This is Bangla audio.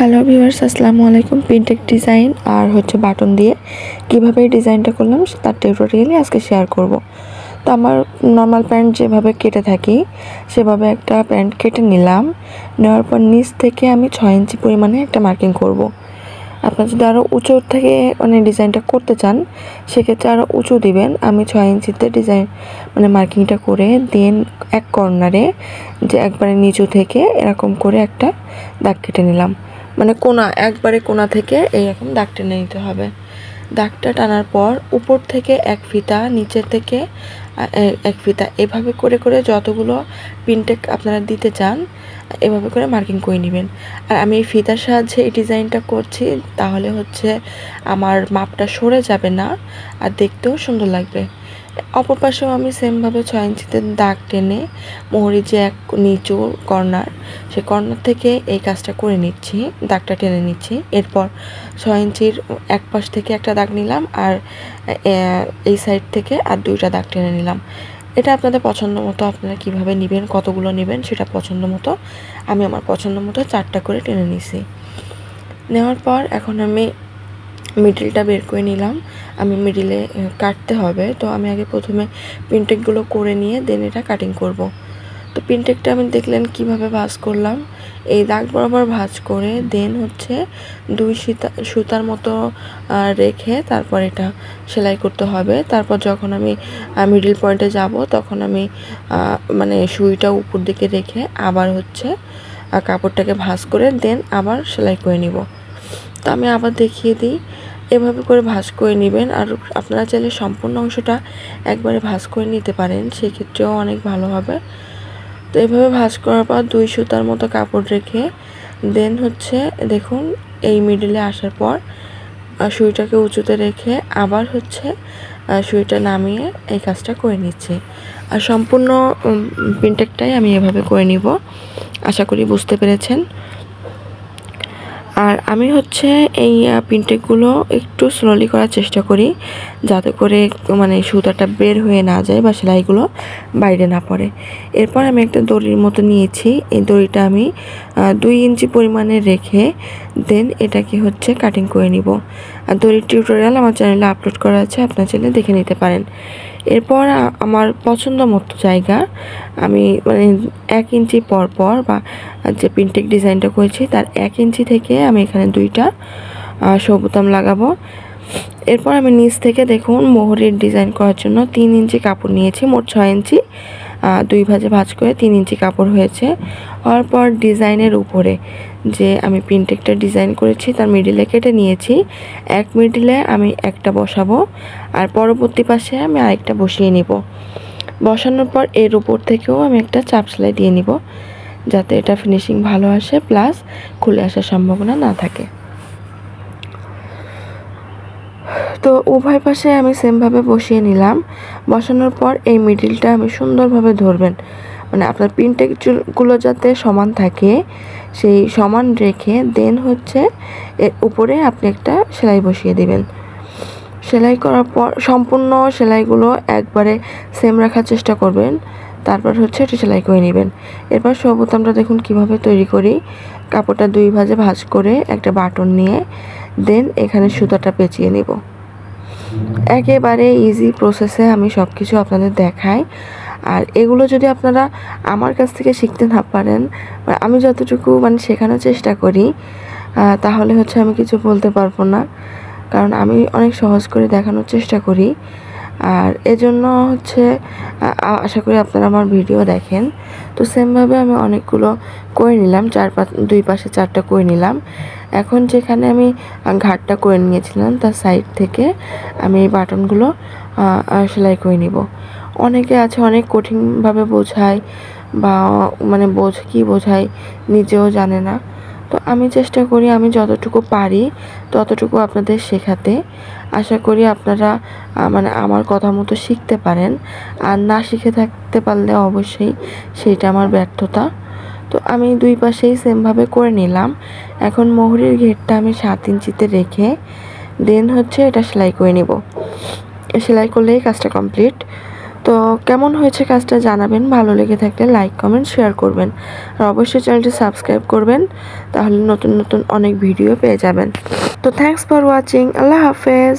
হ্যালো ভিউয়ার্স, আসসালামু আলাইকুম। প্রিন্টেড ডিজাইন আর বাটন দিয়ে কিভাবে এই ডিজাইনটা করলাম তার টিউটোরিয়ালই আজকে শেয়ার করব। তো আমার নর্মাল প্যান্ট যেভাবে কেটে থাকি সেভাবে একটা প্যান্ট কেটে নিলাম। নেওয়ার পর নিচ থেকে আমি 6 ইঞ্চি পরিমাণে একটা মার্কিং করব। আপনারা যদি আরও উঁচু থেকে ডিজাইনটা করতে চান সেক্ষেত্রে আরও উঁচু দিবেন। আমি 6 ইঞ্চিতে ডিজাইন মার্কিংটা করে দেন এক কর্নারে যে একবারে নিচু থেকে এরকম করে একটা দাগ কেটে নিলাম। কোনা একবারে কোনা থেকে এইরকম দাগ টেনে নিতে হবে। দাগটা টানার পর উপর থেকে এক ফিতা, নিচের থেকে এক ফিতা, এভাবে করে করে যতগুলো প্রিন্টেক আপনারা দিতে চান এভাবে করে মার্কিং করে নেবেন। আর আমি এই ফিতার সাহায্যে এই ডিজাইনটা করছি, তাহলে আমার মাপটা সরে যাবে না আর দেখতেও সুন্দর লাগবে। অপর পাশেও আমি সেমভাবে 6 ইঞ্চিতে দাগ টেনে মোহরি যে এক নিচু কর্নার, সেই কর্নার থেকে এই কাজটা করে নিচ্ছি, দাগটা টেনে নিচ্ছি। এরপর 6 ইঞ্চির এক পাশ থেকে একটা দাগ নিলাম আর এই সাইড থেকে আর দুইটা দাগ টেনে নিলাম। এটা আপনাদের পছন্দ মতো আপনারা কীভাবে নেবেন, কতগুলো নেবেন সেটা পছন্দ মতো। আমি আমার পছন্দ মতো 4টা করে টেনে নিছি। নেওয়ার পর এখন আমি মিডিলটা বের করে নিলাম। আমি মিডিলে কাটতে হবে, তো আমি আগে প্রথমে প্রিন্টেকগুলো করে নিয়ে দেন এটা কাটিং করব। তো প্রিন্টেকটা আমি দেখলেন কিভাবে ভাঁজ করলাম। এই দাগ বরাবর ভাঁজ করে দেন 2 সুতার মতো রেখে তারপর এটা সেলাই করতে হবে। তারপর যখন আমি মিডিল পয়েন্টে যাব তখন আমি সুইটা উপর দিকে রেখে আবার কাপড়টাকে ভাঁজ করে দেন আবার সেলাই করে নিব। তো আমি আবার দেখিয়ে দিই, এভাবে করে ভাঁজ করে নেবেন। আর আপনারা চাইলে সম্পূর্ণ অংশটা একবারে ভাঁজ করে নিতে পারেন, সেক্ষেত্রেও অনেক ভালো হবে। তো এভাবে ভাঁজ করার পর 2 সুতার মতো কাপড় রেখে দেন দেখুন এই মিডিলে আসার পর সুইটাকে উঁচুতে রেখে আবার সুইটা নামিয়ে এই কাজটা করে নিচ্ছি। আর সম্পূর্ণ প্রিন্টেকটাই আমি এভাবে করে নিব। আশা করি বুঝতে পেরেছেন। আর আমি এই প্রিন্টেকগুলো একটু স্লোলি করার চেষ্টা করি, যাতে করে সুতাটা বের হয়ে না যায় বা সেলাইগুলো বাইরে না পড়ে। এরপর আমি একটা দড়ির মতো নিয়েছি। এই দড়িটা আমি 2 ইঞ্চি পরিমাণে রেখে দেন এটাকে কাটিং করে নিব। আর দড়ির টিউটোরিয়াল আমার চ্যানেলে আপলোড করা আছে, আপনারা চাইলে দেখে নিতে পারেন। এরপর আমার পছন্দ মতো জায়গা আমি 1 ইঞ্চি পর পর বা যে প্রিন্টেক ডিজাইনটা করেছি তার 1 ইঞ্চি থেকে আমি এখানে 2টা বোতাম লাগাবো। এরপর আমি নিচ থেকে দেখুন মোহরের ডিজাইন করার জন্য 3 ইঞ্চি কাপড় নিয়েছি। মোট 6 ইঞ্চি 2 ভাঁজে ভাঁজ করে 3 ইঞ্চি কাপড় হয়েছে। হওয়ার পর ডিজাইনের উপরে যে আমি প্রিন্টেকটা ডিজাইন করেছি তার মিডিলে কেটে নিয়েছি। এক মিডিলে আমি একটা বসাবো আর পরবর্তী পাশে আমি আরেকটা বসিয়ে নিব। বসানোর পর এর উপর থেকেও আমি একটা চাপ সেলাই দিয়ে নিব, যাতে এটা ফিনিশিং ভালো আসে প্লাস খুলে আসার সম্ভাবনা না থাকে। তো উভয় পাশে আমি সেমভাবে বসিয়ে নিলাম। বসানোর পর এই মিডিলটা আমি সুন্দরভাবে ধরবেন, আপনার প্রিন্টেকগুলো যাতে সমান থাকে সেই সমান রেখে দেন এর উপরে আপনি একটা সেলাই বসিয়ে দিবেন। সেলাই করার পর সম্পূর্ণ সেলাইগুলো একবারে সেম রাখার চেষ্টা করবেন। তারপর এটা সেলাই করে নেবেন। এরপর বোতামটা দেখুন কিভাবে তৈরি করি। কাপড়টা 2 ভাঁজে ভাঁজ করে একটা বাটন নিয়ে দেন এখানে সুতাটা পেঁচিয়ে নিব। একেবারে ইজি প্রসেসে আমি সব কিছু আপনাদের দেখাই। আর এগুলো যদি আপনারা আমার কাছ থেকে শিখতে না পারেন, আমি যতটুকু শেখানোর চেষ্টা করি, তাহলে আমি কিছু বলতে পারবো না, কারণ আমি অনেক সহজ করে দেখানোর চেষ্টা করি। আর এজন্য আশা করি আপনারা আমার ভিডিও দেখেন। তো সেমভাবে আমি অনেকগুলো করে নিলাম, 2 পাশে 4টা করে নিলাম। এখন যেখানে আমি ঘাটটা করে নিয়েছিলাম তার সাইড থেকে আমি এই বাটনগুলো সেলাই করে নিব। অনেকে আছে অনেক কঠিনভাবে বোঝায় বা কি বোঝায় নিজেও জানে না। তো আমি চেষ্টা করি আমি যতটুকু পারি ততটুকু আপনাদের শেখাতে। আশা করি আপনারা আমার কথা মতো শিখতে পারেন। আর না শিখে থাকতে পারলে অবশ্যই সেইটা আমার ব্যর্থতা। তো আমি 2 পাশেই সেমভাবে করে নিলাম। এখন মোহরের ঘেরটা আমি 7 ইঞ্চিতে রেখে দেন এটা সেলাই করে নিব। সেলাই করলেই কাজটা কমপ্লিট। তো কেমন হয়েছে কাজটা জানাবেন, ভালো লেগে থাকলে লাইক কমেন্ট শেয়ার করবেন আর অবশ্যই চ্যানেলটি সাবস্ক্রাইব করবেন, তাহলে নতুন নতুন অনেক ভিডিও পেয়ে যাবেন। তো থ্যাঙ্কস ফর ওয়াচিং, আল্লাহ হাফেজ।